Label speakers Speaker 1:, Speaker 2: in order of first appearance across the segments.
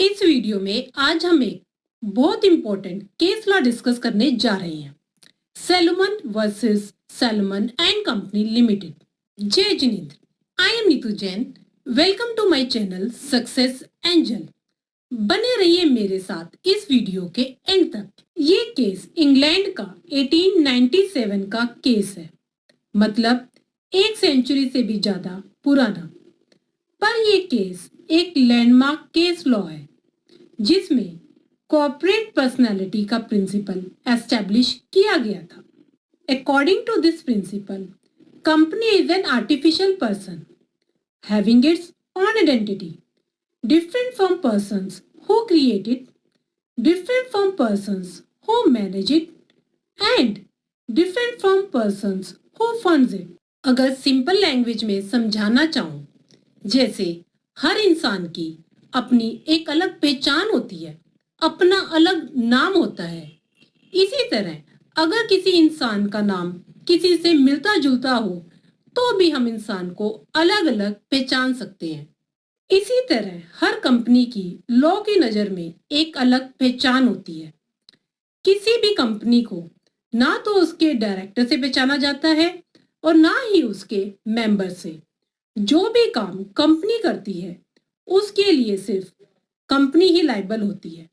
Speaker 1: इस वीडियो में आज हम एक बहुत इंपॉर्टेंट केस लॉ डिस्कस करने जा रहे हैं। Salomon versus Salomon and company limited. Jai Jinendra, I am Neetu Jain. Welcome to my channel success angel. बने रहिए मेरे साथ इस वीडियो के एंड तक। ये केस इंग्लैंड का 1897 का केस है, मतलब एक सेंचुरी से भी ज्यादा पुराना। पर ये केस एक लैंडमार्क केस लॉ है जिसमें कॉर्पोरेट पर्सनालिटी का प्रिंसिपल एस्टेब्लिश किया गया था। According to this principle, company is an artificial person having its own identity, different from persons who create it, different from persons who manage it, and different from persons who funds it. अगर simple language में समझाना चाहूँ, जैसे हर इंसान की अपनी एक अलग पहचान होती है, अपना अलग नाम होता है। इसी तरह अगर किसी इंसान का नाम किसी से मिलता जुलता हो तो भी हम इंसान को अलग अलग पहचान सकते हैं। इसी तरह हर कंपनी की लॉ की नज़र में एक अलग पहचान होती है। किसी भी कंपनी को ना तो उसके डायरेक्टर से पहचाना जाता है और ना ही उसके मेंबर से। जो भी काम कंपनी करती है उसके लिए सिर्फ कंपनी ही लायबल होती है,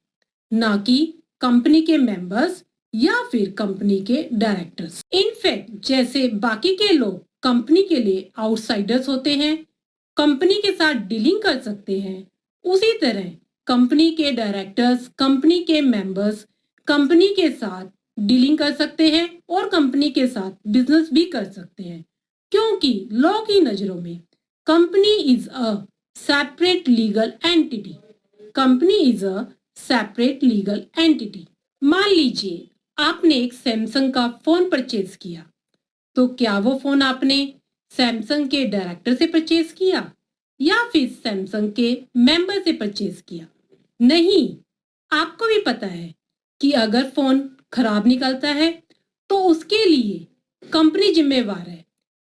Speaker 1: ना कि कंपनी के मेंबर्स या फिर कंपनी के डायरेक्टर्स। इनफैक्ट जैसे बाकी के लोग कंपनी के लिए आउटसाइडर्स होते हैं, कंपनी के साथ डीलिंग कर सकते हैं, उसी तरह कंपनी के डायरेक्टर्स, कंपनी के मेंबर्स कंपनी के साथ डीलिंग कर सकते हैं और कंपनी के साथ बिजनेस भी कर सकते हैं, क्योंकि लॉ की नजरों में company is a separate legal entity. Company is a separate legal entity. मान लीजिए आपने एक सैमसंग का फोन परचेज किया, तो क्या वो फोन आपने सैमसंग के डायरेक्टर से परचेज किया या फिर सैमसंग के मेंबर से परचेज किया? नहीं। आपको भी पता है कि अगर फोन खराब निकलता है तो उसके लिए कंपनी जिम्मेवार है,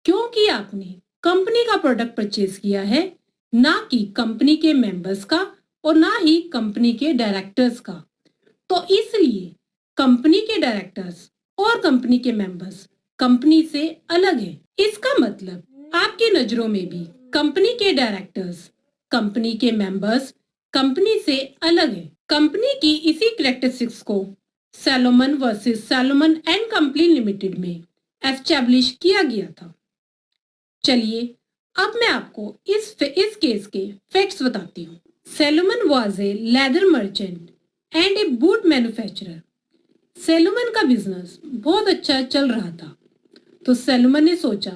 Speaker 1: क्योंकि आपने कंपनी का प्रोडक्ट परचेज किया है, ना कि कंपनी के मेंबर्स का और ना ही कंपनी के डायरेक्टर्स का। तो इसलिए कंपनी के डायरेक्टर्स और कंपनी के मेंबर्स कंपनी से अलग है। इसका मतलब आपकी नजरों में भी कंपनी के डायरेक्टर्स, कंपनी के मेंबर्स कंपनी से अलग है। कंपनी की इसी कैरेक्टरिस्टिक्स को Salomon versus Salomon and company limited में एस्टैब्लिश किया गया था। चलिए अब मैं आपको इस केस के फैक्ट्स बताती हूँ। Salomon was a leather merchant and A boot manufacturer. Salomon का बिजनेस बहुत अच्छा चल रहा था, तो सैलोमन ने सोचा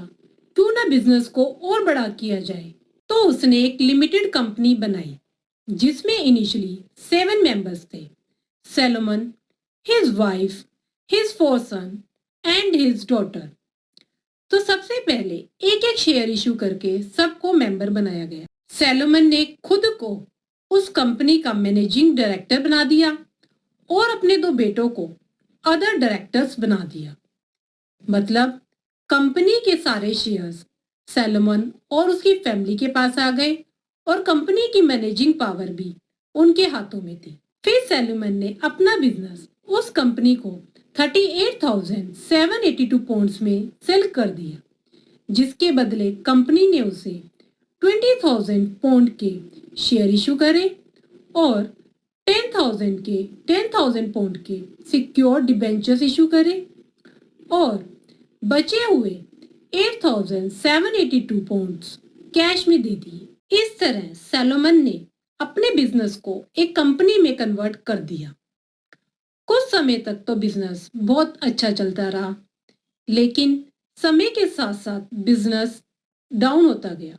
Speaker 1: क्यों ना बिजनेस को और बड़ा किया जाए। तो उसने एक लिमिटेड कंपनी बनाई जिसमें इनिशियली 7 मेंबर्स थे। Salomon, his wife, his 4 son and his daughter. तो सबसे पहले एक एक शेयर इशू करके सबको मेंबर बनाया गया। सैलोमन ने खुद को उस कंपनी का मैनेजिंग डायरेक्टर बना दिया और अपने 2 बेटों को अदर डायरेक्टर्स बना दिया। मतलब कंपनी के सारे शेयर्स सैलोमन और उसकी फैमिली के पास आ गए और कंपनी की मैनेजिंग पावर भी उनके हाथों में थी। फिर सैलोमन ने अपना बिजनेस उस कंपनी को 38,782 पाउंड्स में सेल कर दिया, जिसके बदले कंपनी ने उसे 20,000 पाउंड के शेयर इशू करे और 10,000 पाउंड के सिक्योर डिबेंचर्स इशू करे और बचे हुए 8,782 पाउंड्स कैश में दे दिए। इस तरह सैलोमन ने अपने बिजनेस को एक कंपनी में कन्वर्ट कर दिया। कुछ समय तक तो बिजनेस बहुत अच्छा चलता रहा, लेकिन समय के साथ साथ बिजनेस डाउन होता गया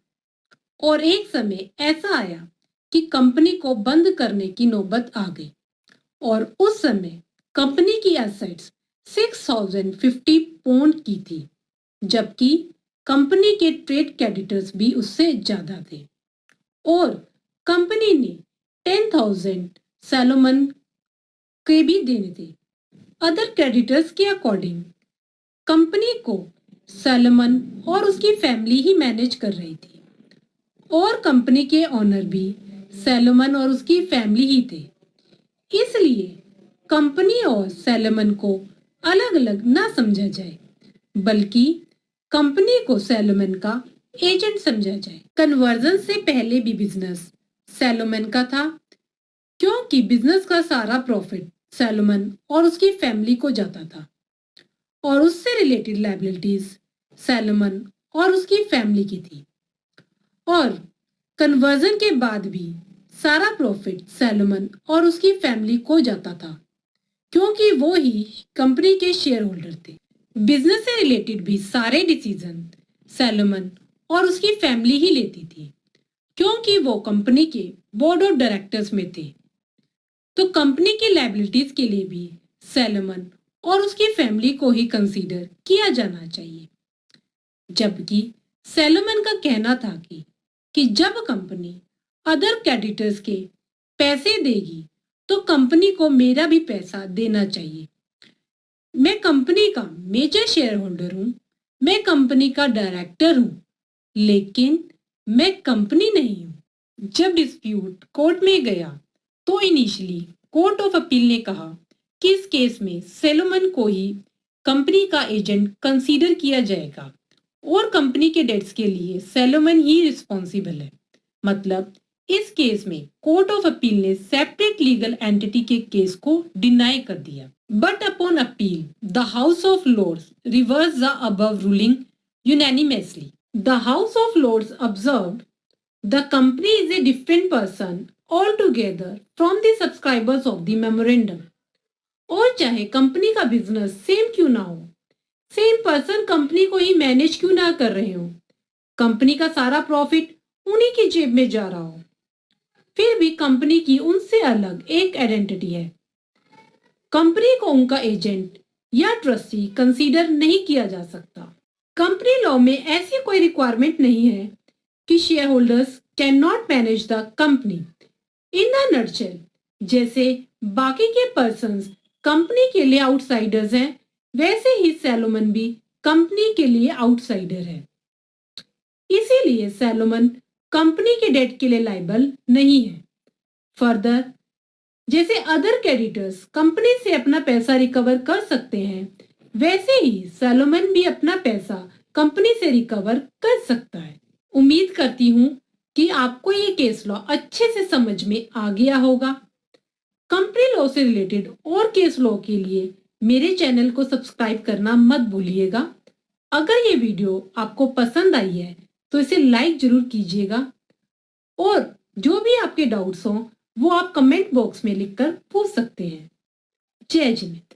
Speaker 1: और एक समय ऐसा आया कि कंपनी को बंद करने की नौबत आ गई और उस समय कंपनी की एसेट्स 6,050 पाउंड की थी, जबकि कंपनी के ट्रेड क्रेडिटर्स भी उससे ज्यादा थे और कंपनी ने 10,000 सैलोमन के भी देने थे। अदर क्रेडिटर्स के अकॉर्डिंग कंपनी को सैलोमन और उसकी फैमिली ही मैनेज कर रही थी और कंपनी के ओनर भी सैलोमन और उसकी फैमिली ही थे। इसलिए कंपनी और सैलोमन को अलग अलग ना समझा जाए, बल्कि कंपनी को सैलोमन का एजेंट समझा जाए। कन्वर्जन से पहले भी बिजनेस सैलोमन का था, क्योंकि बिजनेस का सारा प्रॉफिट सैलोमन और उसकी फैमिली को जाता था और उससे रिलेटेड लायबिलिटीज सैलोमन और उसकी फैमिली की थी। और कन्वर्जन के बाद भी सारा प्रॉफिट सैलोमन और उसकी फैमिली को जाता था, क्योंकि वो ही कंपनी के शेयर होल्डर थे। बिजनेस से रिलेटेड भी सारे डिसीजन सैलोमन और उसकी फैमिली ही लेती थी, क्योंकि वो कंपनी के बोर्ड ऑफ डायरेक्टर्स में थे। तो कंपनी की लायबिलिटीज के लिए भी सैलोमन और उसकी फैमिली को ही कंसीडर किया जाना चाहिए। जबकि सैलोमन का कहना था कि जब कंपनी अदर क्रेडिटर्स के पैसे देगी तो कंपनी को मेरा भी पैसा देना चाहिए। मैं कंपनी का मेजर शेयर होल्डर हूँ, मैं कंपनी का डायरेक्टर हूँ, लेकिन मैं कंपनी नहीं हूँ। जब डिस्प्यूट कोर्ट में गया तो इनिशियली कोर्ट ऑफ अपील ने कहा कि इस केस में सैलोमन को ही कंपनी का एजेंट कंसीडर किया जाएगा और कंपनी के डेट्स के लिए सैलोमन ही रिस्पॉन्सिबल है। मतलब इस केस में कोर्ट ऑफ अपील ने सेपरेट लीगल एंटिटी के केस को डिनाई कर दिया। But upon appeal the House of Lords reverse the above ruling unanimously. The House of Lords observed the company is a different person altogether from the subscribers of the memorandum। और चाहे company का business same क्यों ना हो, same person company को ही manage क्यों ना कर रहे हो, कंपनी का सारा प्रॉफिट उन्हीं की जेब में जा रहा हो, फिर भी कंपनी की उनसे अलग एक आइडेंटिटी है। कंपनी को उनका एजेंट या ट्रस्टी कंसीडर नहीं किया जा सकता। कंपनी लॉ में ऐसी कोई रिक्वायरमेंट नहीं है कि share holders can not manage the company. In a nutshell, जैसे बाकी के पर्सन्स कंपनी के लिए आउटसाइडर्स हैं, वैसे ही सैलोमन भी कंपनी के लिए आउटसाइडर है। इसीलिए सैलोमन कंपनी के डेट के लिए लायबल नहीं है। फर्दर, जैसे अदर क्रेडिटर्स कंपनी से अपना पैसा रिकवर कर सकते हैं, वैसे ही सैलोमन भी अपना पैसा कंपनी से रिकवर कर सकता है। उम्मीद करती हूँ कि आपको ये केस लॉ अच्छे से समझ में आ गया होगा। कंपनी लॉ से रिलेटेड और केस लॉ के लिए मेरे चैनल को सब्सक्राइब करना मत भूलिएगा। अगर ये वीडियो आपको पसंद आई है तो इसे लाइक जरूर कीजिएगा और जो भी आपके डाउट्स हों वो आप कमेंट बॉक्स में लिखकर पूछ सकते हैं। जय जिनेंद्र।